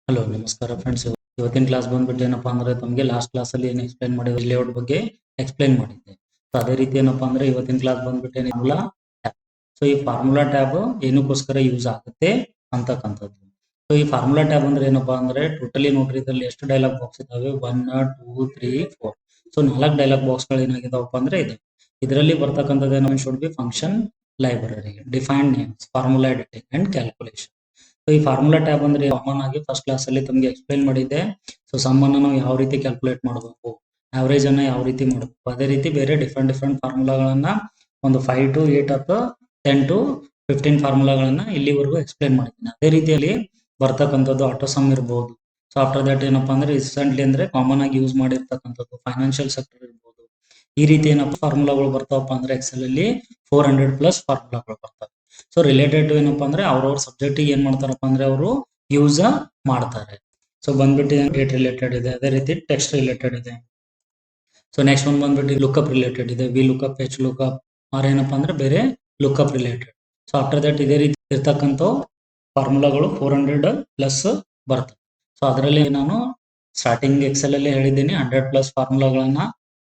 Hello ನಮಸ್ಕಾರ friends. ಇವತ್ತಿನ class ಬಂದ್ಬಿಟ್ಟು ಏನಪ್ಪಾ ಅಂದ್ರೆ ತಮಗೆ ಲಾಸ್ಟ್ ಕ್ಲಾಸ್ ಅಲ್ಲಿ ಏನು ಎಕ್ಸ್ಪ್ಲೈನ್ ಮಾಡಿದ್ರೆ ಲೇಔಟ್ ಬಗ್ಗೆ ಎಕ್ಸ್ಪ್ಲೈನ್ ಮಾಡಿದ್ದೆ. ಸೊ ಅದೇ ರೀತಿ ಏನಪ್ಪಾ ಅಂದ್ರೆ ಇವತ್ತಿನ ಕ್ಲಾಸ್ ಬಂದ್ಬಿಟ್ಟು ಫಾರ್ಮುಲಾ ಟ್ಯಾಬ್. ಸೊ ಈ ಫಾರ್ಮುಲಾ ಟ್ಯಾಬ್ ಏನಕ್ಕೋಸ್ಕರ ಯೂಸ್ ಆಗುತ್ತೆ ಅಂತಕ್ಕಂಥದ್ದು. ಸೊ ಈ ಫಾರ್ಮುಲಾ ಟ್ಯಾಬ್ ಅಂದ್ರೆ ಏನಪ್ಪಾ ಅಂದ್ರೆ ಟೋಟಲಿ ನೋಡ್ರಿ ಇದರಲ್ಲಿ ಎಷ್ಟು ಡೈಲಾಗ್ ಬಾಕ್ಸ್ ಇದಾವೆ, 1 2 3 4. ಸೊ 4 ಡೈಲಾಗ್ ಬಾಕ್ಸ್ ಗಳು ಏನಾಗಿದಾವಪ್ಪ ಅಂದ್ರೆ ಇದೆ. ಇದರಲ್ಲಿ ಬರ್ತಕ್ಕಂಥದ್ದು ಏನೋ should be function library, defined names, formula editing and calculation. So ಈ ಫಾರ್ಮುಲಾ ಟ್ಯಾಬ್ ಅಂದ್ರೆ ಕಾಮನ್ ಆಗಿ ಫಸ್ಟ್ ಕ್ಲಾಸ್ ಅಲ್ಲಿ ತಮಗೆ ಎಕ್ಸ್ಪ್ಲೈನ್ ಮಾಡಿದ್ದೆ. ಸೊ ಸಮ್ ಅನ್ನು ನಾವು ಯಾವ ರೀತಿ ಕ್ಯಾಲ್ಕುಲೇಟ್ ಮಾಡಬೇಕು, ಆವರೇಜ್ ಅನ್ನ ಯಾವ ರೀತಿ ಮಾಡಬೇಕು, ಅದೇ ರೀತಿ ಬೇರೆ ಡಿಫ್ರೆಂಟ್ ಫಾರ್ಮುಲಾಗಳನ್ನ ಒಂದು 5 to 8 ಅಥವಾ 10 to 15 ಫಾರ್ಮುಲಾಗಳನ್ನ ಇಲ್ಲಿವರೆಗೂ ಎಕ್ಸ್ಪ್ಲೈನ್ ಮಾಡಿದ್ದೀನಿ. ಅದೇ ರೀತಿಯಲ್ಲಿ ಬರ್ತಕ್ಕಂಥದ್ದು ಆಟೋ ಸಮ್ ಇರಬಹುದು. ಸೊ ಆಫ್ಟರ್ ದಟ್ ಏನಪ್ಪಾ ಅಂದ್ರೆ ರೀಸೆಂಟ್ಲಿ ಅಂದ್ರೆ ಕಾಮನ್ ಆಗಿ ಯೂಸ್ ಮಾಡಿರ್ತಕ್ಕಂಥದ್ದು ಫೈನಾನ್ಷಿಯಲ್ ಸೆಕ್ಟರ್ ಇರಬಹುದು. ಈ ರೀತಿ ಏನಪ್ಪ ಫಾರ್ಮುಲಾಗಳು ಬರ್ತಾವಪ್ಪ ಅಂದ್ರೆ ಎಕ್ಸೆಲ್ ಅಲ್ಲಿ 400+ ಫಾರ್ಮುಲಾಗಳು ಬರ್ತವೆ. ಸೊ ರಿಲೇಟೆಡ್ ಏನಪ್ಪಾ ಅಂದ್ರೆ ಅವ್ರವ್ರ ಸಬ್ಜೆಕ್ಟ್ ಏನ್ ಮಾಡ್ತಾರಪ್ಪ ಅಂದ್ರೆ ಅವರು ಯೂಸ್ ಮಾಡ್ತಾರೆ. ಸೊ ಬಂದ್ಬಿಟ್ಟು ಡೇಟ್ ರಿಲೇಟೆಡ್ ಇದೆ, ಅದೇ ರೀತಿ ಟೆಕ್ಸ್ಟ್ ರಿಲೇಟೆಡ್ ಇದೆ. ಸೊ ನೆಕ್ಸ್ಟ್ ಒಂದು ಬಂದ್ಬಿಟ್ಟು ಲುಕ್ಅಪ್ ರಿಲೇಟೆಡ್ ಇದೆ, V lookup, H lookup, or ಏನಪ್ಪಾ ಅಂದ್ರೆ ಬೇರೆ lookup related. So after that ಇದೇ ರೀತಿ ಇರ್ತಕ್ಕಂಥ ಫಾರ್ಮುಲಾಗಳು 400+ ಬರ್ತವೆ. ಸೊ ಅದರಲ್ಲಿ ನಾನು ಸ್ಟಾರ್ಟಿಂಗ್ ಎಕ್ಸೆಲ್ ಅಲ್ಲಿ ಹೇಳಿದ್ದೀನಿ 100+ ಫಾರ್ಮುಲಾಗಳನ್ನ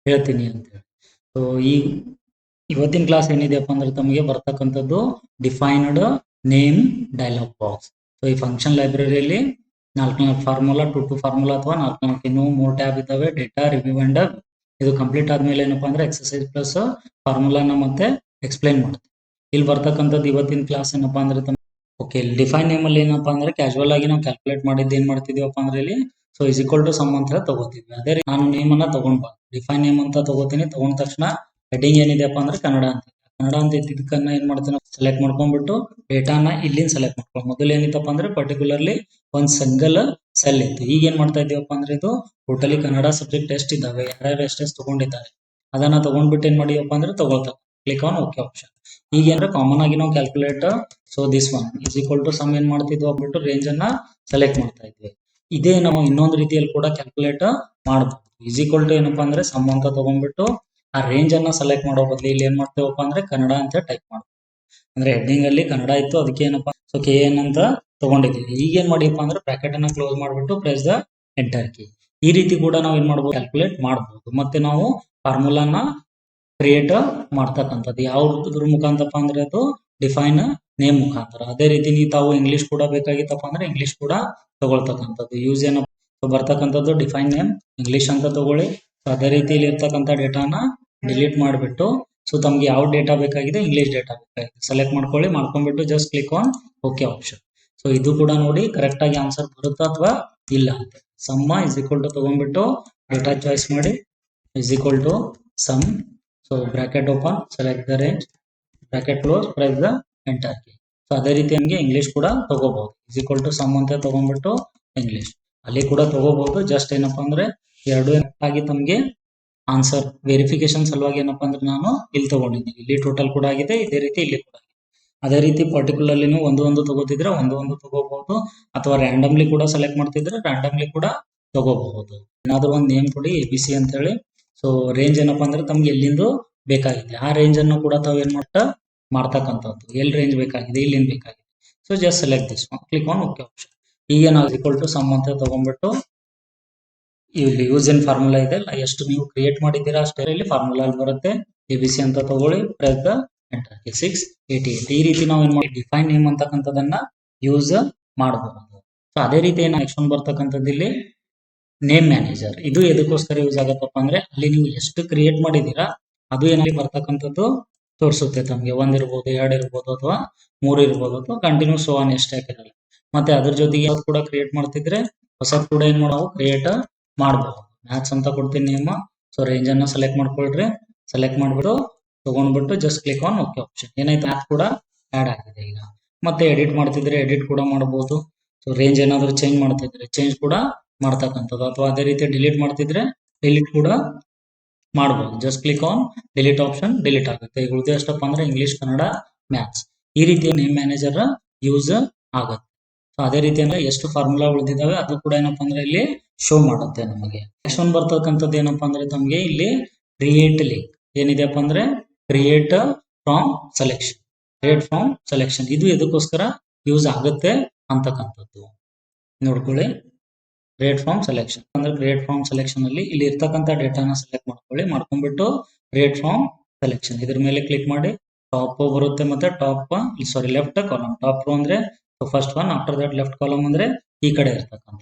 ಹೇಳ್ತೀನಿ ಅಂತ ಹೇಳಿ. ಸೊ ಈ ಇವತ್ತಿನ ಕ್ಲಾಸ್ ಏನಿದೆಯಪ್ಪ ಅಂದ್ರೆ ತಮಗೆ ಬರ್ತಕ್ಕಂಥದ್ದು defined name dialogue box. So ಈ ಫಂಕ್ಷನ್ ಲೈಬ್ರರಿಯಲ್ಲಿ 4 ಫಾರ್ಮುಲಾ, 2 ಫಾರ್ಮುಲಾ ಅಥವಾ 4 ಇನ್ನೂ 3 ಟ್ಯಾಬ್ ಇದ್ದಾವೆ, ಡೇಟಾ, ರಿವ್ಯೂ ಅಂಡ್ ಇದು ಕಂಪ್ಲೀಟ್ ಆದ್ಮೇಲೆ ಏನಪ್ಪಾ ಅಂದ್ರೆ ಎಕ್ಸರ್ಸೈಸ್ ಪ್ಲಸ್ ಫಾರ್ಮುಲಾನ ಮತ್ತೆ ಎಕ್ಸ್ಪ್ಲೈನ್ ಮಾಡುತ್ತೆ. ಇಲ್ಲಿ ಬರ್ತಕ್ಕಂಥದ್ದು ಇವತ್ತಿನ ಕ್ಲಾಸ್ ಏನಪ್ಪಾ ಅಂದ್ರೆ ಓಕೆ, ಡಿಫೈನ್ ನೇಮ್ ಅಲ್ಲಿ ಏನಪ್ಪಾ ಅಂದ್ರೆ ಕ್ಯಾಶುವಲ್ ಆಗಿ ನಾವು ಕ್ಯಾಲ್ಕುಲೇಟ್ ಮಾಡಿದ್ದು ಏನ್ ಮಾಡ್ತಿದೀವಪ್ಪ ಅಂದ್ರೆ ಇಲ್ಲಿ so is equal to sum ಅಂತ ತಗೋತೀವಿ. ಅದೇ ರೀತಿ ನಾನು ನೇಮ್ ಅನ್ನ ತಗೊಂಡ್ಬಾರ್ದು, ಡಿಫೈನ್ ನೇಮ್ ಅಂತ ತಗೋತೀನಿ. ತಗೊಂಡ ತಕ್ಷಣ ಹೆಡ್ಡಿಂಗ್ ಏನಿದೆಯಪ್ಪ ಅಂದ್ರೆ ಕನ್ನಡ ಅಂತ ಇದ್ದಕ್ಕನ್ನ ಏನ್ ಮಾಡ್ತೀನಿ, ಸೆಲೆಕ್ಟ್ ಮಾಡ್ಕೊಂಡ್ಬಿಟ್ಟು ಡೇಟಾನ ಇಲ್ಲಿಂದ ಸೆಲೆಕ್ಟ್ ಮಾಡ್ಕೊಂಡು ಮೊದಲು ಏನಿತ್ತಪ್ಪ ಅಂದ್ರೆ ಪರ್ಟಿಕ್ಯುಲರ್ಲಿ ಒಂದ್ ಸಿಂಗಲ್ ಸೆಲ್ ಇತ್ತು. ಈಗ ಏನ್ ಮಾಡ್ತಾ ಇದೀವಪ್ಪ ಅಂದ್ರೆ ಇದು ಟೋಟಲಿ ಕನ್ನಡ ಸಬ್ಜೆಕ್ಟ್ ಎಷ್ಟು ಇದಾವೆ, ಯಾರ್ಯಾರು ಎಷ್ಟೆಷ್ಟು ತಗೊಂಡಿದ್ದಾರೆ ಅದನ್ನ ತಗೊಂಡ್ಬಿಟ್ಟು ಏನ್ ಮಾಡಿವಪ್ಪ ಅಂದ್ರೆ ತಗೊಳ್ತಾರೆ. Click on okay option. ಈಗ ಏನಾದ್ರೆ ಕಾಮನ್ ಆಗಿ ನಾವು calculate so this one is equal to sum ಏನ್ ಮಾಡ್ತಿದ್ವಿ ಹೋಗ್ಬಿಟ್ಟು ರೇಂಜ್ ಅನ್ನ ಸೆಲೆಕ್ಟ್ ಮಾಡ್ತಾ ಇದ್ವಿ. ಇದೇ ನಾವು ಇನ್ನೊಂದು ರೀತಿಯಲ್ಲಿ ಕೂಡ ಕ್ಯಾಲ್ಕುಲೇಟ್ ಮಾಡಬಹುದು. ಇಸ್ ಈಕ್ವಲ್ ಟು ಏನಪ್ಪಾ ಅಂದ್ರೆ ಸಮ್ ಅಂತ ತಗೊಂಡ್ಬಿಟ್ಟು ಆ ರೇಂಜ್ ಅನ್ನ ಸೆಲೆಕ್ಟ್ ಮಾಡೋ ಬದಲು ಇಲ್ಲಿ ಏನ್ ಮಾಡ್ತೇವಪ್ಪ ಅಂದ್ರೆ ಕನ್ನಡ ಅಂತ ಟೈಪ್ ಮಾಡ್ತೀವಿ. ಅಂದ್ರೆ ಹೆಡ್ಡಿಂಗ್ ಅಲ್ಲಿ ಕನ್ನಡ ಇತ್ತು, ಅದಕ್ಕೆ ಏನಪ್ಪಾ ಸೊ KN ಅಂತ ತಗೊಂಡಿದ್ದೀವಿ. ಈಗ ಏನ್ ಮಾಡಿಯಪ್ಪ ಅಂದ್ರೆ ಬ್ರಾಕೆಟ್ ಅನ್ನ ಕ್ಲೋಸ್ ಮಾಡ್ಬಿಟ್ಟು ಪ್ರೆಸ್ ದ ಎಂಟರ್ ಕೀ. ಈ ರೀತಿ ಕೂಡ ನಾವು ಏನ್ ಮಾಡ್ಬೋದು, ಕ್ಯಾಲ್ಕುಲೇಟ್ ಮಾಡಬಹುದು. ಮತ್ತೆ ನಾವು ಫಾರ್ಮುಲಾನ ಕ್ರಿಯೇಟ್ ಮಾಡ್ತಕ್ಕಂಥದ್ದು ಯಾವ್ದ್ರ ಮುಖಾಂತರಪ್ಪ ಅಂದ್ರೆ ಅದು ಡಿಫೈನ್ ನೇಮ್ ಮುಖಾಂತರ. ಅದೇ ರೀತಿ ನೀವು ತಾವು ಇಂಗ್ಲಿಷ್ ಕೂಡ ಬೇಕಾಗಿತ್ತಪ್ಪ ಅಂದ್ರೆ ಇಂಗ್ಲಿಷ್ ಕೂಡ ತಗೊಳ್ತಕ್ಕಂಥದ್ದು ಯೂಸ್ ಏನಪ್ಪ ಬರ್ತಕ್ಕಂಥದ್ದು ಡಿಫೈನ್ ನೇಮ್ ಇಂಗ್ಲಿಷ್ ಅಂತ ತಗೊಳ್ಳಿ. ಅದೇ ರೀತಿಯಲ್ಲಿ ಇರ್ತಕ್ಕಂಥ ಡೇಟಾನ ಡಿಲೀಟ್ ಮಾಡಿಬಿಟ್ಟು ಸೊ ತಮ್ಗೆ ಯಾವ ಡೇಟಾ ಬೇಕಾಗಿದೆ, ಇಂಗ್ಲಿಷ್ ಡೇಟಾ ಬೇಕಾಗಿದೆ ಸೆಲೆಕ್ಟ್ ಮಾಡ್ಕೊಳ್ಳಿ. ಮಾಡ್ಕೊಂಡ್ಬಿಟ್ಟು just click on okay option. So ಇದು ಕೂಡ ನೋಡಿ ಕರೆಕ್ಟ್ ಆಗಿ ಆನ್ಸರ್ ಬರುತ್ತಾ ಅಥವಾ ಇಲ್ಲ ಅಂತ. ಸಮ್ಮ ಇಸ್ ಈಕ್ವಲ್ ಟು ತಗೊಂಡ್ಬಿಟ್ಟು ಡೇಟಾ ಚಾಯ್ಸ್ ಮಾಡಿ is equal to sum. So bracket open, select the range, bracket close, press the enter key. So ಅದೇ ರೀತಿ ನಮಗೆ ಇಂಗ್ಲಿಷ್ ಕೂಡ ತಗೋಬಹುದು. ಇಸ್ ಈಕ್ವಲ್ ಟು ಸಮ್ ಅಂತ ತಗೊಂಡ್ಬಿಟ್ಟು ಇಂಗ್ಲಿಷ್ ಅಲ್ಲಿ ಕೂಡ ತಗೋಬಹುದು. ಜಸ್ಟ್ ಏನಪ್ಪಾ ಅಂದ್ರೆ ಎರಡು ಆಗಿ ತಮಗೆ ಆನ್ಸರ್ ವೆರಿಫಿಕೇಶನ್ ಸಲುವಾಗಿ ಏನಪ್ಪಾ ಅಂದ್ರೆ ನಾನು ಇಲ್ಲಿ ತಗೊಂಡಿದ್ದೀನಿ. ಇಲ್ಲಿ ಟೋಟಲ್ ಕೂಡ ಆಗಿದೆ, ಇದೇ ರೀತಿ ಇಲ್ಲಿ ಕೂಡ ಆಗಿದೆ. ಅದೇ ರೀತಿ ಪರ್ಟಿಕ್ಯುಲರ್ಲಿ ಒಂದು ತಗೋತಿದ್ರೆ ಒಂದು ತಗೋಬಹುದು, ಅಥವಾ ರ್ಯಾಂಡಮ್ಲಿ ಕೂಡ ಸೆಲೆಕ್ಟ್ ಮಾಡ್ತಿದ್ರೆ ರ್ಯಾಂಡಮ್ಲಿ ಕೂಡ ತಗೋಬಹುದು. ಏನಾದ್ರೂ ಒಂದು ನೇಮ್ ಕೊಡಿ ABC ಅಂತ ಹೇಳಿ. ಸೊ ರೇಂಜ್ ಏನಪ್ಪಾ ಅಂದ್ರೆ ತಮ್ಗೆ ಎಲ್ಲಿಂದ ಬೇಕಾಗಿದೆ ಆ ರೇಂಜ್ ಅನ್ನು ಕೂಡ ತಾವು ಏನ್ ಮಾಡ್ತಕ್ಕಂಥದ್ದು. ಎಲ್ಲಿ ರೇಂಜ್ ಬೇಕಾಗಿದೆ, ಇಲ್ಲಿಂದ ಬೇಕಾಗಿದೆ. So just select this one, click on okay option. ಈಗ ನಾವು ಈಕ್ವಲ್ ಟು ಸಮ್ ಅಂತ ತಗೊಂಡ್ಬಿಟ್ಟು ಇಲ್ಲಿ ಯೂಸ್ ಇನ್ ಫಾರ್ಮುಲಾ ಇದೆ, ಎಷ್ಟು ನೀವು ಕ್ರಿಯೇಟ್ ಮಾಡಿದ್ದೀರಾ ಅಷ್ಟೇ ಇಲ್ಲಿ ಫಾರ್ಮುಲಾ ಅಲ್ಲಿ ಬರುತ್ತೆ. ABC ಅಂತ ತಗೊಳ್ಳಿ, ಪ್ರೆಸ್ ದ ಎಂಟರ್ ಕೀ. 688. ಈ ರೀತಿ ನಾವು ಏನ್ ಮಾಡಿ ಡಿಫೈನ್ ನೇಮ್ ಅಂತಕ್ಕಂಥದನ್ನ ಯೂಸ್ ಮಾಡಬಹುದು. ಸೊ ಅದೇ ರೀತಿ ಏನು ನೆಕ್ಸ್ಟ್ ಒಂದು ಬರ್ತಕ್ಕಂಥದ್ದು ಇಲ್ಲಿ ನೇಮ್ ಮ್ಯಾನೇಜರ್. ಇದು ಎದಕ್ಕೋಸ್ಕರ ಯೂಸ್ ಆಗತ್ತಪ್ಪ ಅಂದ್ರೆ ಅಲ್ಲಿ ನೀವು ಎಷ್ಟು ಕ್ರಿಯೇಟ್ ಮಾಡಿದೀರಾ ಅದು ಏನಾಗಿ ಬರ್ತಕ್ಕಂಥದ್ದು ತೋರಿಸುತ್ತೆ ತಮಗೆ. 1 ಇರ್ಬೋದು, 2 ಇರ್ಬೋದು, ಅಥವಾ 3 ಇರ್ಬೋದು, ಅಥವಾ ಕಂಟಿನ್ಯೂ ಸೋ ಆನ್ ಎಷ್ಟು ಹಾಕಿರಲ್ಲ. ಮತ್ತೆ ಅದ್ರ ಜೊತೆಗೆ ಯಾವ್ದು ಕೂಡ ಕ್ರಿಯೇಟ್ ಮಾಡ್ತಿದ್ರೆ ಹೊಸದ್ ಕೂಡ ಏನ್ ಮಾಡಬಹುದು, ಕ್ರಿಯೇಟ್ ಮಾಡಬಹುದು. ಮ್ಯಾಥ್ಸ್ ಅಂತ ಕೊಡ್ತೀನಿ ನೇಮ್. ಸೊ ರೇಂಜ್ ಅನ್ನ ಸೆಲೆಕ್ಟ್ ಮಾಡ್ಕೊಳ್ರಿ, ಸೆಲೆಕ್ಟ್ ಮಾಡ್ಬಿಟ್ಟು ತಗೊಂಡ್ಬಿಟ್ಟು just click on okay option. ಏನಾಯ್ತು, ಮ್ಯಾಥ್ ಕೂಡ ಆಡ್ ಆಗಿದೆ. ಈಗ ಮತ್ತೆ ಎಡಿಟ್ ಮಾಡ್ತಿದ್ರೆ ಎಡಿಟ್ ಕೂಡ ಮಾಡಬಹುದು. ಸೊ ರೇಂಜ್ ಏನಾದ್ರು ಚೇಂಜ್ ಮಾಡ್ತಿದ್ರೆ ಚೇಂಜ್ ಕೂಡ ಮಾಡ್ತಕ್ಕಂಥದ್ದು, ಅಥವಾ ಅದೇ ರೀತಿ ಡಿಲೀಟ್ ಮಾಡ್ತಿದ್ರೆ ಡಿಲೀಟ್ ಕೂಡ ಮಾಡಬಹುದು. Just click on delete option, delete ಆಗುತ್ತೆ. ಈಗ ಉಳಿದ ಎಷ್ಟಪ್ಪ ಅಂದ್ರೆ ಇಂಗ್ಲಿಷ್, ಕನ್ನಡ, ಮ್ಯಾಥ್ಸ್. ಈ ರೀತಿ ನೇಮ್ ಮ್ಯಾನೇಜರ್ ಯೂಸ್ ಆಗುತ್ತೆ. ಸೊ ಅದೇ ರೀತಿ ಅಂದ್ರೆ ಎಷ್ಟು ಫಾರ್ಮುಲಾ ಉಳಿದಿದ್ದಾವೆ ಅದು ಕೂಡ ಏನಪ್ಪಾ ಅಂದ್ರೆ ಇಲ್ಲಿ ಶೋ ಮಾಡುತ್ತೆ ನಮಗೆ. ನೆಕ್ಸ್ಟ್ ಒಂದು ಬರ್ತಕ್ಕಂಥದ್ದು ಏನಪ್ಪಾ ಅಂದ್ರೆ ತಮಗೆ ಇಲ್ಲಿ ಕ್ರಿಯೇಟ್ ಲಿಂಕ್ ಏನಿದೆಯಪ್ಪ ಅಂದ್ರೆ create from selection. Create from selection ಇದು ಎದಕ್ಕೋಸ್ಕರ ಯೂಸ್ ಆಗುತ್ತೆ ಅಂತಕ್ಕಂಥದ್ದು ನೋಡ್ಕೊಳ್ಳಿ. ಕ್ರಿಯೇಟ್ ಫ್ರಮ್ ಸೆಲೆಕ್ಷನ್ ಅಂದ್ರೆ ಕ್ರಿಯೇಟ್ ಫ್ರಮ್ ಸೆಲೆಕ್ಷನ್ ಅಲ್ಲಿ ಇಲ್ಲಿ ಇರ್ತಕ್ಕಂಥ ಡೇಟಾನ ಸೆಲೆಕ್ಟ್ ಮಾಡ್ಕೊಳ್ಳಿ, ಮಾಡ್ಕೊಂಡ್ಬಿಟ್ಟು ಕ್ರಿಯೇಟ್ ಫ್ರಮ್ ಸೆಲೆಕ್ಷನ್ ಇದ್ರ ಮೇಲೆ ಕ್ಲಿಕ್ ಮಾಡಿ ಟಾಪ್ ಬರುತ್ತೆ ಮತ್ತೆ ಲೆಫ್ಟ್ ಕಾಲಮ್ ಟಾಪ್ ರೋ ಅಂದ್ರೆ first one, after that left column ಅಂದ್ರೆ ಈ ಕಡೆ ಇರ್ತಕ್ಕಂಥ.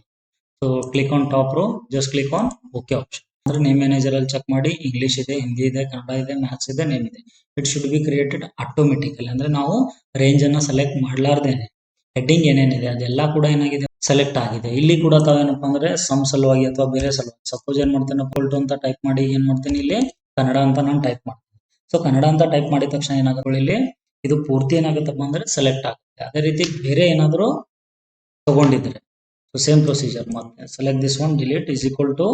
So click on top row, just click on okay option. ಅಂದ್ರೆ ನೇಮ್ ಮ್ಯಾನೇಜರ್ ಅಲ್ಲಿ ಚೆಕ್ ಮಾಡಿ, ಇಂಗ್ಲಿಷ್ ಇದೆ, ಹಿಂದಿ ಇದೆ, ಕನ್ನಡ ಇದೆ, ಮ್ಯಾಥ್ಸ್ ಇದೆ, ನೇಮ್ ಇದೆ. It should be created automatically, ಅಂದ್ರೆ ನಾವು ರೇಂಜ್ ಅನ್ನ ಸೆಲೆಕ್ಟ್ ಮಾಡ್ಲಾರ್ದೇನೆ ಹೆಡ್ಡಿಂಗ್ ಏನೇನಿದೆ ಅದೆಲ್ಲ ಕೂಡ ಏನಾಗಿದೆ ಸೆಲೆಕ್ಟ್ ಆಗಿದೆ. ಇಲ್ಲಿ ಕೂಡ ತಾವೇನಪ್ಪ ಅಂದ್ರೆ ಸಮ್ ಸಲುವಾಗಿ ಅಥವಾ ಬೇರೆ ಸಲುವಾಗಿ ಸಪೋಸ್ ಏನ್ ಮಾಡ್ತೇನೆ ಪೋಲ್ಟು ಅಂತ ಟೈಪ್ ಮಾಡಿ ಏನ್ ಮಾಡ್ತೀನಿ ಇಲ್ಲಿ ಕನ್ನಡ ಅಂತ ನಾನು ಟೈಪ್ ಮಾಡ್ತೀನಿ. ಸೊ ಕನ್ನಡ ಅಂತ ಟೈಪ್ ಮಾಡಿದ ತಕ್ಷಣ ಏನಾಗುತ್ತೆ ಇಲ್ಲಿ ಇದು ಪೂರ್ತಿ ಏನಾಗುತ್ತಪ್ಪ ಅಂದ್ರೆ ಸೆಲೆಕ್ಟ್ ಆಗುತ್ತೆ. ಅದೇ ರೀತಿ ಬೇರೆ ಏನಾದರೂ ತಗೊಂಡಿದ್ರೆ ಸೊ ಸೇಮ್ ಪ್ರೊಸೀಜರ್ ಮತ್ತೆ select this one, delete is equal to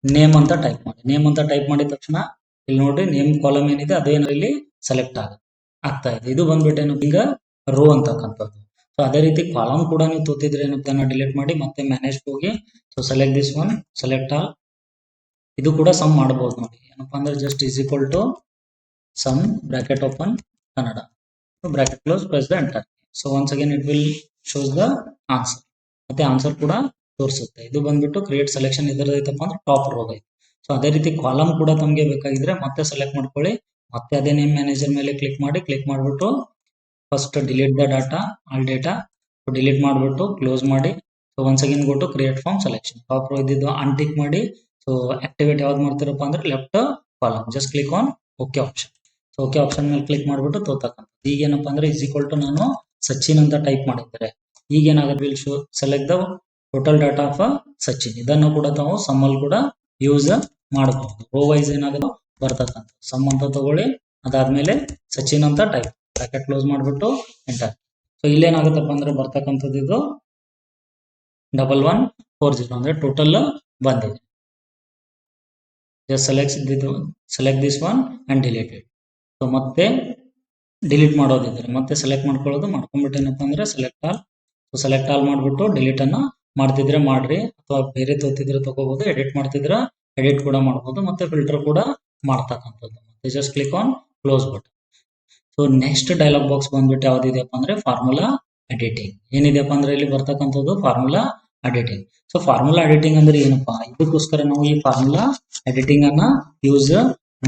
name ಅಂತ ಟೈಪ್ ಮಾಡಿ. ನೇಮ್ ಅಂತ ಟೈಪ್ ಮಾಡಿದ ತಕ್ಷಣ ಇಲ್ಲಿ ನೋಡ್ರಿ ನೇಮ್ ಕಾಲಮ್ ಏನಿದೆ ಅದೇನೋ ಇಲ್ಲಿ ಸೆಲೆಕ್ಟ್ ಆಗ್ತಾ ಇದೆ. ಇದು ಬಂದ್ಬಿಟ್ಟು ಈಗ ರೋ ಅಂತಕ್ಕಂಥದ್ದು. ಸೊ ಅದೇ ರೀತಿ ಕಾಲಮ್ ಕೂಡ ನೀವು ತೋತಿದ್ರೆ ಏನಂತ ಡಿಲೀಟ್ ಮಾಡಿ ಮತ್ತೆ ಮ್ಯಾನೇಜ್ ಹೋಗಿ so select this one, select all. ಇದು ಕೂಡ ಸಮ್ ಮಾಡಬಹುದು ನೋಡಿ, ಏನಪ್ಪಾ ಅಂದ್ರೆ just is equal to sum bracket open Kannada bracket close, press the enter. So once again it will shows the answer, ಮತ್ತೆ ಆನ್ಸರ್ ಕೂಡ ತೋರಿಸುತ್ತೆ. ಇದು ಬಂದ್ಬಿಟ್ಟು ಕ್ರಿಯೇಟ್ ಸೆಲೆಕ್ಷನ್ ಇದರದೈತಪ್ಪ ಅಂದ್ರೆ ಟಾಪ್ ರೋ ಐತೆ. ಸೊ ಅದೇ ರೀತಿ ಕಾಲಮ್ ಕೂಡ ತಮಗೆ ಬೇಕಾಗಿದ್ರೆ ಮತ್ತೆ ಸೆಲೆಕ್ಟ್ ಮಾಡ್ಕೊಳ್ಳಿ, ಮತ್ತೆ ಅದೇ ನೇಮ್ ಮ್ಯಾನೇಜರ್ ಮೇಲೆ ಕ್ಲಿಕ್ ಮಾಡಿಬಿಟ್ಟು first delete the data all data delete ಮಾಡಿಬಿಟ್ಟು ಕ್ಲೋಸ್ ಮಾಡಿ. So once again go to create from selection, top row ಇದ್ದಿದ್ದು ಅನ್ಟಿಕ್ ಮಾಡಿ. ಸೊ ಆಕ್ಟಿವೇಟ್ ಯಾವ್ದು ಮಾಡ್ತೀರಪ್ಪ ಅಂದ್ರೆ left column, just click on okay option. So okay option ಮೇಲೆ click ಮಾಡಿಬಿಟ್ಟು ತೋತಕ್ಕಂಥ ಈಗ ಏನಪ್ಪಾ ಅಂದ್ರೆ ಇಸ್ ಈಕ್ವಲ್ ಟು ನಾನು ಸಚಿನ್ ಅಂತ ಟೈಪ್ ಮಾಡಿದ್ದಾರೆ. ಈಗ ಏನಾಗುತ್ತೆ will show select the total data of Sachin. ಇದನ್ನು ಕೂಡ ತಾವು ಸಮ್ಮಲ್ಲಿ ಕೂಡ ಯೂಸ್ ಮಾಡಬಹುದು. ರೋ ವೈಸ್ ಏನಾಗುತ್ತೆ ಬರ್ತಕ್ಕಂಥ ಸಮ್ ಅಂತ ತಗೊಳ್ಳಿ, ಅದಾದ್ಮೇಲೆ ಸಚಿನ್ ಅಂತ ಟೈಪ್ ಬ್ರಾಕೆಟ್ ಕ್ಲೋಸ್ ಮಾಡಿಬಿಟ್ಟು ಎಂಟರ್. ಸೊ ಇಲ್ಲೇನಾಗುತ್ತಪ್ಪ ಅಂದ್ರೆ ಬರ್ತಕ್ಕಂಥದ್ದು ಇದು 1140 ಅಂದ್ರೆ ಟೋಟಲ್ ಬಂದಿದೆ. Just select this one and delete it. So ಮತ್ತೆ ಡಿಲೀಟ್ ಮಾಡೋದಿದ್ರೆ ಮತ್ತೆ ಸೆಲೆಕ್ಟ್ ಮಾಡ್ಕೊಂಡ್ಬಿಟ್ಟು ಏನಪ್ಪಾ ಅಂದ್ರೆ ಸೆಲೆಕ್ಟ್ ಆಲ್ ಮಾಡ್ಬಿಟ್ಟು ಡಿಲೀಟ್ ಅನ್ನ ಮಾಡ್ತಿದ್ರೆ ಮಾಡ್ರಿ, ಅಥವಾ ಬೇರೆ ತೋತಿದ್ರೆ ತಗೋಬಹುದು, ಎಡಿಟ್ ಮಾಡ್ತಿದ್ರೆ ಎಡಿಟ್ ಕೂಡ ಮಾಡಬಹುದು, ಮತ್ತೆ ಫಿಲ್ಟರ್ ಕೂಡ ಮಾಡ್ತಕ್ಕಂಥದ್ದು. ಮತ್ತೆ just click on close button. So next dialogue box ಬಂದ್ಬಿಟ್ಟು ಯಾವ್ದಿದೆಯಪ್ಪ ಅಂದ್ರೆ ಫಾರ್ಮುಲಾ ಎಡಿಟಿಂಗ್. ಏನಿದೆಯಪ್ಪ ಅಂದ್ರೆ ಇಲ್ಲಿ ಬರ್ತಕ್ಕಂಥದ್ದು formula editing. So formula editing ಅಂದ್ರೆ ಏನಪ್ಪಾ, ಇದಕ್ಕೋಸ್ಕರ ನಾವು ಈ ಫಾರ್ಮುಲಾ ಎಡಿಟಿಂಗ್ ಅನ್ನ ಯೂಸ್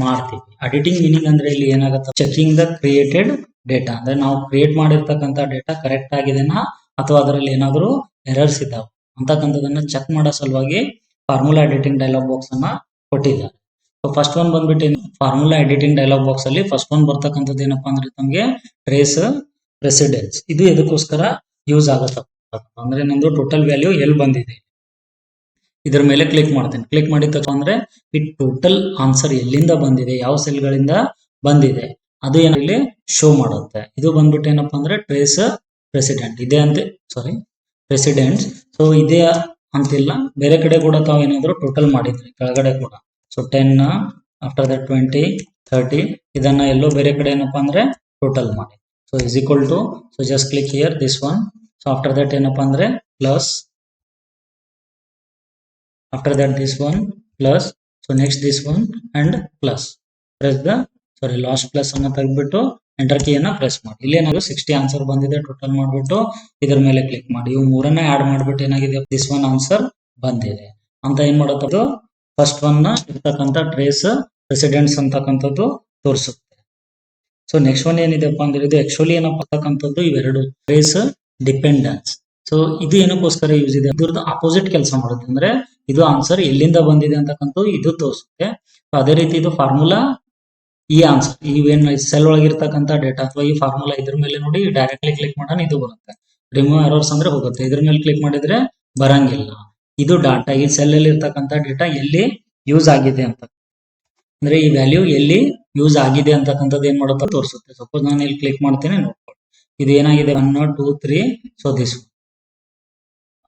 ಮಾಡ್ತೀವಿ. ಎಡಿಟಿಂಗ್ ಮೀನಿಂಗ್ ಅಂದ್ರೆ ಇಲ್ಲಿ ಏನಾಗುತ್ತೆ ಚೆಕಿಂಗ್ ದ ಕ್ರಿಯೇಟೆಡ್ ಡೇಟಾ, ಅಂದ್ರೆ ನಾವು ಕ್ರಿಯೇಟ್ ಮಾಡಿರ್ತಕ್ಕಂಥ ಡೇಟಾ ಕರೆಕ್ಟ್ ಆಗಿದೆನಾ ಅಥವಾ ಅದರಲ್ಲಿ ಏನಾದರೂ ಎರರ್ಸ್ ಇದಾವೆ ಅಂತಕ್ಕಂಥದನ್ನ ಚೆಕ್ ಮಾಡೋ ಸಲುವಾಗಿ ಫಾರ್ಮುಲಾ ಎಡಿಟಿಂಗ್ ಡೈಲಾಗ್ ಬಾಕ್ಸ್ ಅನ್ನ ಕೊಟ್ಟಿದ್ದಾರೆ. ಸೊ ಫಸ್ಟ್ ಒನ್ ಬಂದ್ಬಿಟ್ಟು ಫಾರ್ಮುಲಾ ಎಡಿಟಿಂಗ್ ಡೈಲಾಗ್ ಬಾಕ್ಸ್ ಅಲ್ಲಿ ಫಸ್ಟ್ ಒನ್ ಬರ್ತಕ್ಕಂಥದ್ದು ಏನಪ್ಪಾ ಅಂದ್ರೆ ನಮಗೆ ಟ್ರೇಸ್ ಪ್ರೆಸಿಡೆನ್ಸ್. ಇದು ಎದಕ್ಕೋಸ್ಕರ ಯೂಸ್ ಆಗುತ್ತೆ ಅಂದ್ರೆ ನಂದು ಟೋಟಲ್ ವ್ಯಾಲ್ಯೂ ಎಲ್ಲಿ ಬಂದಿದೆ ಇದ್ರ ಮೇಲೆ ಕ್ಲಿಕ್ ಮಾಡ್ತೇನೆ. ಕ್ಲಿಕ್ ಮಾಡಿದ ತಕ್ಷಣ ಅಂದ್ರೆ ಈ ಟೋಟಲ್ ಆನ್ಸರ್ ಎಲ್ಲಿಂದ ಬಂದಿದೆ, ಯಾವ ಸೆಲ್ ಗಳಿಂದ ಬಂದಿದೆ ಅದು ಏನಲ್ಲಿ ಶೋ ಮಾಡುತ್ತೆ. ಇದು ಬಂದ್ಬಿಟ್ಟು ಏನಪ್ಪಾ ಅಂದ್ರೆ ಟ್ರೇಸ್ ಪ್ರೆಸಿಡೆಂಟ್ ಇದೆ ಅಂತ ಪ್ರೆಸಿಡೆಂಟ್ಸ್. ಸೊ ಇದೇ ಅಂತಿಲ್ಲ, ಬೇರೆ ಕಡೆ ಕೂಡ ತಾವು ಏನಾದ್ರು ಟೋಟಲ್ ಮಾಡಿದ್ರಿ ಕೆಳಗಡೆ ಕೂಡ. ಸೊ 10 ಆಫ್ಟರ್ ದಟ್ 20 30 ಇದನ್ನ ಎಲ್ಲೋ ಬೇರೆ ಕಡೆ ಏನಪ್ಪಾ ಅಂದ್ರೆ ಟೋಟಲ್ ಮಾಡಿ. So is equal to so just click here this one. So after that ಏನಪ್ಪಾ ಅಂದ್ರೆ plus, after that this one plus, so next this one and plus, press the last plus ಅನ್ನ ತೆಗೆದ್ಬಿಟ್ಟು ಎಂಟರ್ ಕೀ ಅನ್ನ press ಮಾಡಿ. ಇಲ್ಲೇನಾದ್ರು 60 answer ಬಂದಿದೆ total ಮಾಡ್ಬಿಟ್ಟು ಇದ್ರ ಮೇಲೆ ಕ್ಲಿಕ್ ಮಾಡಿ. ಇವು ಮೂರನ್ನ ಆಡ್ ಮಾಡ್ಬಿಟ್ಟು ಏನಾಗಿದೆ ದಿಸ್ ಒನ್ ಆನ್ಸರ್ ಬಂದಿದೆ ಅಂತ ಏನ್ ಮಾಡುತ್ತದು ಫಸ್ಟ್ ಒನ್ ನ ಇರ್ತಕ್ಕಂಥ ಟ್ರೇಸ್ ಪ್ರೆಸಿಡೆಂಟ್ಸ್ ಅಂತಕ್ಕಂಥದ್ದು ತೋರಿಸುತ್ತೆ. ಸೊ ನೆಕ್ಸ್ಟ್ ಒನ್ ಏನಿದೆಪ್ಪ ಅಂದ್ರೆ ಇದು ಆಕ್ಚುಲಿ ಏನಪ್ಪ ಅಂತಕ್ಕಂಥದ್ದು ಇವೆರಡು ಟ್ರೇಸ್ ಡಿಪೆಂಡೆನ್ಸ್. ಸೊ ಇದು ಏನಕ್ಕೋಸ್ಕರ ಯೂಸ್ ಇದೆ, ಇದ್ರದ್ದು ಅಪೋಸಿಟ್ ಕೆಲಸ ಮಾಡುತ್ತೆ. ಅಂದ್ರೆ ಇದು ಆನ್ಸರ್ ಎಲ್ಲಿಂದ ಬಂದಿದೆ ಅಂತಕ್ಕಂಥ ಇದು ತೋರಿಸುತ್ತೆ. ಅದೇ ರೀತಿ ಇದು ಫಾರ್ಮುಲಾ ಈ ಆನ್ಸರ್ ಇವೇನ್ ಸೆಲ್ ಒಳಗಿರ್ತಕ್ಕಂಥ ಡೇಟಾ ಅಥವಾ ಈ ಫಾರ್ಮುಲಾ ಇದ್ರ ಮೇಲೆ ನೋಡಿ ಡೈರೆಕ್ಟ್ಲಿ ಕ್ಲಿಕ್ ಮಾಡೋಣ ಇದು ಬರುತ್ತೆ. ರಿಮೂವ್ ಎರರ್ಸ್ ಅಂದ್ರೆ ಹೋಗುತ್ತೆ, ಇದ್ರ ಮೇಲೆ ಕ್ಲಿಕ್ ಮಾಡಿದ್ರೆ ಬರಂಗಿಲ್ಲ. ಇದು ಡಾಟಾ ಈ ಸೆಲ್ ಅಲ್ಲಿ ಇರ್ತಕ್ಕಂಥ ಡೇಟಾ ಎಲ್ಲಿ ಯೂಸ್ ಆಗಿದೆ ಅಂತ ಅಂದ್ರೆ ಈ ವ್ಯಾಲ್ಯೂ ಎಲ್ಲಿ ಯೂಸ್ ಆಗಿದೆ ಅಂತಕ್ಕಂಥದ್ದು ಏನ್ ಮಾಡುತ್ತೆ ತೋರಿಸುತ್ತೆ. ಸಪೋಸ್ ನಾನು ಇಲ್ಲಿ ಕ್ಲಿಕ್ ಮಾಡ್ತೇನೆ ನೋಡ್ಕೊಳ್ಳಿ, ಇದು ಏನಾಗಿದೆ 1 2 3. ಸೊ ದಿಸ್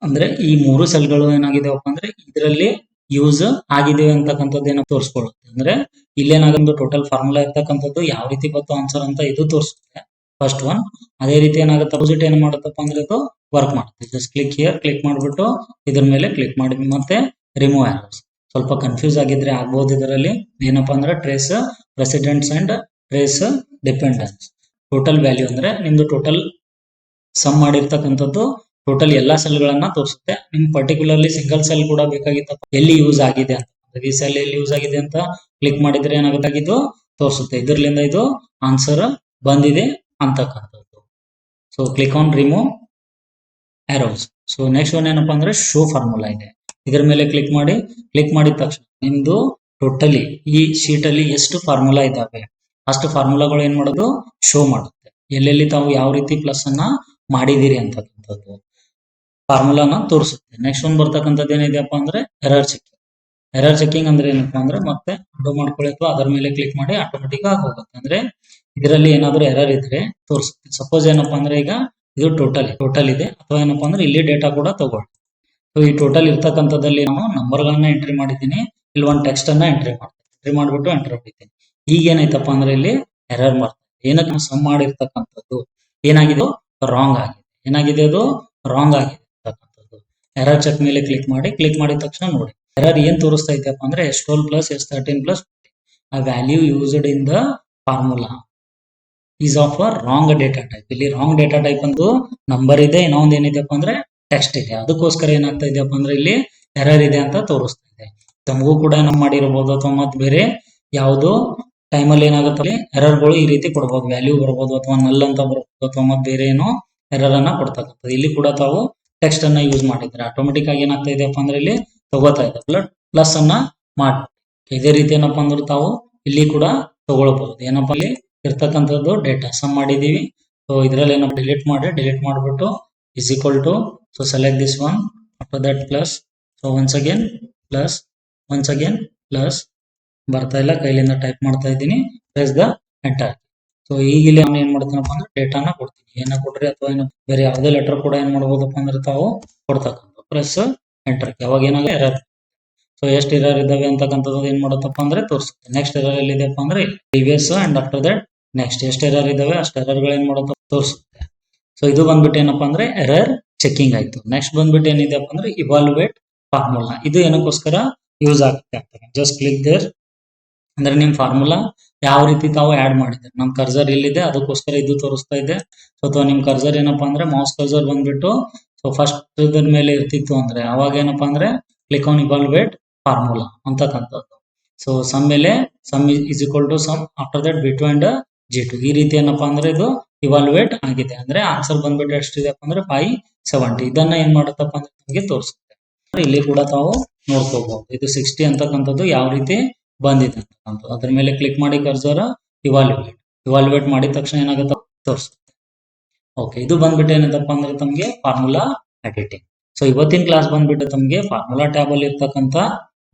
ಅಂದ್ರೆ ಈ ಮೂರು ಸೆಲ್ಗಳು ಏನಾಗಿದೆವಪ್ಪ ಅಂದ್ರೆ ಇದರಲ್ಲಿ ಯೂಸ್ ಆಗಿದೆ ಅಂತಕ್ಕಂಥದ್ದು ಏನೋ ತೋರಿಸ್ಕೊಳ್ಳುತ್ತೆ. ಅಂದ್ರೆ ಇಲ್ಲೇನಾಗಂದು ಟೋಟಲ್ ಫಾರ್ಮುಲಾ ಇರ್ತಕ್ಕಂಥದ್ದು ಯಾವ ರೀತಿ ಬಂತು ಆನ್ಸರ್ ಅಂತ ಇದು ತೋರಿಸುತ್ತೆ ಫಸ್ಟ್ ಒನ್. ಅದೇ ರೀತಿ ಏನಾಗುತ್ತೆ ಅಪೋಸಿಟ್ ಏನ್ ಮಾಡುತ್ತಪ್ಪ ಅಂದ್ರೆ ಇದು ವರ್ಕ್ ಮಾಡುತ್ತೆ. ಜಸ್ಟ್ ಕ್ಲಿಕ್ ಹಿಯರ್, ಕ್ಲಿಕ್ ಮಾಡ್ಬಿಟ್ಟು ಇದ್ರ ಮೇಲೆ ಕ್ಲಿಕ್ ಮಾಡಿ ಮತ್ತೆ ರಿಮೂವ್ ಎರರ್ಸ್. ಸ್ವಲ್ಪ ಕನ್ಫ್ಯೂಸ್ ಆಗಿದ್ರೆ ಆಗ್ಬಹುದು. ಇದರಲ್ಲಿ ಏನಪ್ಪಾ ಅಂದ್ರೆ trace presidents and trace dependence. Total value ಅಂದ್ರೆ ನಿಮ್ದು ಟೋಟಲ್ ಸಮ್ ಮಾಡಿರ್ತಕ್ಕಂಥದ್ದು ಟೋಟಲ್ ಎಲ್ಲಾ ಸೆಲ್ ಗಳನ್ನ ತೋರಿಸುತ್ತೆ. ನಿಮ್ ಪರ್ಟಿಕ್ಯುಲರ್ಲಿ ಸಿಂಗಲ್ ಸೆಲ್ ಕೂಡ ಬೇಕಾಗಿತ್ತಪ್ಪ ಎಲ್ಲಿ ಯೂಸ್ ಆಗಿದೆ ಅಂತ, ಈ ಸೆಲ್ ಎಲ್ಲಿ ಯೂಸ್ ಆಗಿದೆ ಅಂತ ಕ್ಲಿಕ್ ಮಾಡಿದ್ರೆ ಏನಾಗುತ್ತೆ, ಇದು ತೋರಿಸುತ್ತೆ. ಇದರಿಂದ ಇದು ಆನ್ಸರ್ ಬಂದಿದೆ ಅಂತಕ್ಕಂಥದ್ದು. So click on remove arrows. So next one ಏನಪ್ಪಾ ಅಂದ್ರೆ ಶೋ ಫಾರ್ಮುಲಾ ಇದೆ. ಇದರ ಮೇಲೆ ಕ್ಲಿಕ್ ಮಾಡಿದ ತಕ್ಷಣ ನಿಮ್ದು ಟೋಟಲಿ ಈ ಶೀಟ್ ಅಲ್ಲಿ ಎಷ್ಟು ಫಾರ್ಮುಲಾ ಇದಾವೆ ಅಷ್ಟು ಫಾರ್ಮುಲಾಗಳು ಏನ್ ಮಾಡೋದು, ಶೋ ಮಾಡುತ್ತೆ. ಎಲ್ಲೆಲ್ಲಿ ತಾವು ಯಾವ ರೀತಿ ಪ್ಲಸ್ ಅನ್ನ ಮಾಡಿದಿರಿ ಅಂತಕ್ಕಂಥದ್ದು ಫಾರ್ಮುಲಾನ ತೋರಿಸುತ್ತೆ. ನೆಕ್ಸ್ಟ್ ಒನ್ ಬರ್ತಕ್ಕಂಥದ್ದು ಏನಿದೆಯಪ್ಪ ಅಂದ್ರೆ ಎರರ್ ಚೆಕಿಂಗ್. ಎರರ್ ಚೆಕಿಂಗ್ ಅಂದ್ರೆ ಏನಪ್ಪಾ ಅಂದ್ರೆ ಮತ್ತೆ ಅಪ್ಲೋಡ್ ಮಾಡ್ಕೊಳ್ಳಿ ಅಥವಾ ಅದರ ಮೇಲೆ ಕ್ಲಿಕ್ ಮಾಡಿ ಆಟೋಮೆಟಿಕ್ ಆಗಿ ಹೋಗುತ್ತೆ. ಅಂದ್ರೆ ಇದರಲ್ಲಿ ಏನಾದ್ರು ಎರರ್ ಇದ್ರೆ ತೋರಿಸುತ್ತೆ. ಸಪೋಸ್ ಏನಪ್ಪಾ ಅಂದ್ರೆ ಈಗ ಇದು ಟೋಟಲ್ ಇದೆ, ಅಥವಾ ಏನಪ್ಪಾ ಅಂದ್ರೆ ಇಲ್ಲಿ ಡೇಟಾ ಕೂಡ ತಗೊಳ್ಳಿ. ಸೊ ಈ ಟೋಟಲ್ ಇರ್ತಕ್ಕಂಥದ್ದಲ್ಲಿ ನಾನು ನಂಬರ್ ಗಳನ್ನ ಎಂಟ್ರಿ ಮಾಡಿದ್ದೀನಿ, ಇಲ್ಲಿ ಒಂದು ಟೆಕ್ಸ್ಟ್ ಅನ್ನ ಎಂಟ್ರಿ ಮಾಡ್ಬಿಟ್ಟು ಎಂಟರ್ ಹೊಡಿತೀನಿ. ಈಗ ಏನಾಯ್ತಪ್ಪ ಅಂದ್ರೆ ಇಲ್ಲಿ ಎರರ್ ಮಾಡ್ತೀನಿ. ಏನಕ್ಕೆ ಸಮ್ ಮಾಡಿರ್ತಕ್ಕಂಥದ್ದು ಏನಾಗಿದೆ, ರಾಂಗ್ ಆಗಿದೆ. ಏನಾಗಿದೆ, ಅದು ರಾಂಗ್ ಆಗಿದೆ ಅಂತಕ್ಕಂಥದ್ದು. ಎರರ್ ಚೆಕ್ ಮೇಲೆ ಕ್ಲಿಕ್ ಮಾಡಿದ ತಕ್ಷಣ ನೋಡಿ ಎರರ್ ಏನ್ ತೋರಿಸ್ತಾ ಇದೆಯಪ್ಪ ಅಂದ್ರೆ S12 plus S13 plus a value used in the formula is of a wrong data type. ಇಲ್ಲಿ ರಾಂಗ್ ಡೇಟಾ ಟೈಪ್ ಅಂತ ನಂಬರ್ ಇದೆ, ಇನ್ನೊಂದು ಏನಿದೆಪ್ಪ ಅಂದ್ರೆ ಟೆಕ್ಸ್ಟ್ ಇದೆ. ಅದಕ್ಕೋಸ್ಕರ ಏನಾಗ್ತಾ ಇದೆಯಪ್ಪ ಅಂದ್ರೆ ಇಲ್ಲಿ ಎರರ್ ಇದೆ ಅಂತ ತೋರಿಸ್ತಾ ಇದೆ. ತಮಗೂ ಕೂಡ ಏನಪ್ಪ ಮಾಡಿರಬಹುದು, ಅಥವಾ ಮತ್ತೆ ಬೇರೆ ಯಾವುದೋ ಟೈಮಲ್ಲಿ ಏನಾಗುತ್ತೆ ಎರರ್ಗಳು ಈ ರೀತಿ ಕೊಡಬಹುದು, ವ್ಯಾಲ್ಯೂ ಬರ್ಬೋದು, ಅಥವಾ ನಲ್ ಅಂತ ಬರ್ಬೋದು, ಅಥವಾ ಮತ್ತೆ ಬೇರೆ ಏನೋ ಎರರ್ ಅನ್ನ ಕೊಡ್ತಕ್ಕಂಥದ್ದು. ಇಲ್ಲಿ ಕೂಡ ತಾವು ಟೆಕ್ಸ್ಟ್ ಅನ್ನ ಯೂಸ್ ಮಾಡಿದ್ರೆ ಆಟೋಮೆಟಿಕ್ ಆಗಿ ಏನಾಗ್ತಾ ಇದೆಯಪ್ಪ ಅಂದ್ರೆ ಇಲ್ಲಿ ತಗೋತಾ ಇದೆ ಪ್ಲಸ್ ಅನ್ನ ಮಾಡಿ. ಇದೇ ರೀತಿ ಏನಪ್ಪಾ ಅಂದ್ರೆ ತಾವು ಇಲ್ಲಿ ಕೂಡ ತಗೊಳ್ಬಹುದು. ಏನಪ್ಪಾ ಇಲ್ಲಿ ಇರ್ತಕ್ಕಂಥದ್ದು ಡೇಟಾ ಸಮ್ ಮಾಡಿದೀವಿ. ಸೊ ಇದರಲ್ಲಿ ಏನಪ್ಪ ಡಿಲೀಟ್ ಮಾಡಿಬಿಟ್ಟು is equal to, so select this one, after that plus, so once again plus ಬರ್ತಾ ಇಲ್ಲ, ಕೈಲಿಂದ ಟೈಪ್ ಮಾಡ್ತಾ ಇದ್ದೀನಿ, ಪ್ರೆಸ್ ದ ಎಂಟರ್. ಸೊ ಈಗ ಇಲ್ಲಿ ನಾನು ಏನ್ ಮಾಡ್ತೀನಪ್ಪ ಅಂದ್ರೆ ಡೇಟಾನ ಕೊಡ್ತೀನಿ, ಏನ ಕೊಡ್ರಿ ಅಥವಾ ಏನು ಬೇರೆ ಯಾವುದೇ ಲೆಟರ್ ಕೂಡ ಏನ್ ಮಾಡಬಹುದಪ್ಪ ಅಂದ್ರೆ ತಾವು ಕೊಡ್ತಕ್ಕಂಥ ಪ್ರೆಸ್ ಎಂಟರ್. ಯಾವಾಗ ಏನಾಗ ಎರರ್, ಸೊ ಎಷ್ಟು ಎರರ್ ಇದಾವೆ ಅಂತಕ್ಕಂಥದ್ದು ಏನ್ ಮಾಡುತ್ತಪ್ಪ ಅಂದ್ರೆ ತೋರಿಸುತ್ತೆ. ನೆಕ್ಸ್ಟ್ ಎರರ್ ಎಲ್ಲಿದೆಪ್ಪ ಅಂದ್ರೆ previous and after that next ಎಷ್ಟು ಎರರ್ ಇದಾವೆ ಅಷ್ಟು ಎರರ್ಗಳು ಏನ್ ಮಾಡುತ್ತೆ ತೋರಿಸುತ್ತೆ. ಸೊ ಇದು ಬಂದ್ಬಿಟ್ಟು ಏನಪ್ಪಾ ಅಂದ್ರೆ ಎರರ್ ಚೆಕಿಂಗ್ ಆಯ್ತು. ನೆಕ್ಸ್ಟ್ ಬಂದ್ಬಿಟ್ಟು ಏನಿದೆಪ್ಪ ಅಂದ್ರೆ ಇವಾಲ್ಯುವೇಟ್ ಫಾರ್ಮುಲಾ. ಇದು ಏನಕ್ಕೋಸ್ಕರ ಯೂಸ್ ಆಗುತ್ತೆ ಅಂತ ಜಸ್ಟ್ ಕ್ಲಿಕ್ ದೇರ್, ಅಂದ್ರೆ ನಿಮ್ ಫಾರ್ಮುಲಾ ಯಾವ ರೀತಿ ತಾವು ಆಡ್ ಮಾಡಿದ್ರೆ ನಮ್ ಕರ್ಸರ್ ಇಲ್ಲಿದೆ ಅದಕ್ಕೋಸ್ಕರ ಇದು ತೋರಿಸ್ತಾ ಇದೆ. ಸೊ ಅಥವಾ ನಿಮ್ ಕರ್ಸರ್ ಏನಪ್ಪಾ ಅಂದ್ರೆ ಮೌಸ್ ಕರ್ಸರ್ ಬಂದ್ಬಿಟ್ಟು ಸೊ ಫಸ್ಟ್ ಇದ್ರ ಮೇಲೆ ಇರ್ತಿತ್ತು ಅಂದ್ರೆ ಅವಾಗ ಏನಪ್ಪಾ ಅಂದ್ರೆ ಕ್ಲಿಕ್ ಆನ್ ಇವಾಲ್ಯುವೇಟ್ ಫಾರ್ಮುಲಾ ಅಂತಕ್ಕಂಥದ್ದು. ಸೊ ಸಮ್ ಮೇಲೆ sum is equal to sum after that B2 and G2 ಈ ರೀತಿ ಏನಪ್ಪಾ ಅಂದ್ರೆ ಇದು ಇವಾಲ್ಯುವೇಟ್ ಆಗಿದೆ. ಅಂದ್ರೆ ಆನ್ಸರ್ ಬಂದ್ಬಿಟ್ಟು ಎಷ್ಟಿದೆಪ್ಪ ಅಂದ್ರೆ 570. ಇದನ್ನ ಏನ್ ಮಾಡುತ್ತಪ್ಪ ಅಂದ್ರೆ ನಿಮಗೆ ತೋರಿಸುತ್ತೆ. ಇಲ್ಲಿ ಕೂಡ ತಾವು ನೋಡ್ಕೋಬಹುದು ಇದು 60 ಅಂತಕ್ಕಂಥದ್ದು ಯಾವ ರೀತಿ ಬಂದಿದೆ ಅಂತಕ್ಕಂಥದ್ದು. ಅದ್ರ ಮೇಲೆ ಕ್ಲಿಕ್ ಮಾಡಿ ಕರ್ಸರ್ ಇವಾಲ್ಯುವೇಟ್ ಮಾಡಿದ ತಕ್ಷಣ ಏನಾಗುತ್ತೆ ತೋರಿಸುತ್ತೆ. ಓಕೆ, ಇದು ಬಂದ್ಬಿಟ್ಟು ಏನಂತಪ್ಪ ಅಂದ್ರೆ ತಮಗೆ ಫಾರ್ಮುಲಾ ಎಡಿಟಿಂಗ್. ಸೊ ಇವತ್ತಿನ ಕ್ಲಾಸ್ ಬಂದ್ಬಿಟ್ಟು ತಮಗೆ ಫಾರ್ಮುಲಾ ಟ್ಯಾಬ್ ಅಲ್ಲಿ ಇರ್ತಕ್ಕಂಥ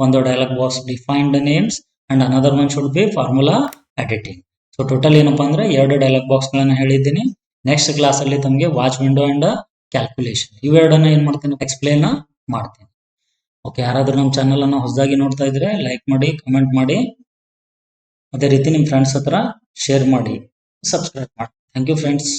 ಒಂದು dialogue box defined names and another one should be formula editing. So total ಏನಪ್ಪಾ ಅಂದ್ರೆ 2 ಡೈಲಾಗ್ ಬಾಕ್ಸ್ ಗಳನ್ನ ಹೇಳಿದ್ದೀನಿ. ನೆಕ್ಸ್ಟ್ ಕ್ಲಾಸ್ ಅಲ್ಲಿ ತಮಗೆ ವಾಚ್ ವಿಂಡೋ ಅಂಡ್ ಕ್ಯಾಲ್ಕುಲೇಷನ್ ಇವೆರಡನ್ನ ಏನ್ ಮಾಡ್ತೀನಿ ಎಕ್ಸ್ಪ್ಲೇನ್ ಮಾಡ್ತೀನಿ. ಓಕೆ, ಯಾರಾದ್ರೂ ನಮ್ಮ ಚಾನಲ್ ಅನ್ನ ಹೊಸದಾಗಿ ನೋಡ್ತಾ ಇದ್ರೆ ಲೈಕ್ ಮಾಡಿ, ಕಮೆಂಟ್ ಮಾಡಿ, ಅದೇ ರೀತಿ ನಿಮ್ ಫ್ರೆಂಡ್ಸ್ ಹತ್ರ ಶೇರ್ ಮಾಡಿ, ಸಬ್ಸ್ಕ್ರೈಬ್ ಮಾಡಿ. Thank you friends.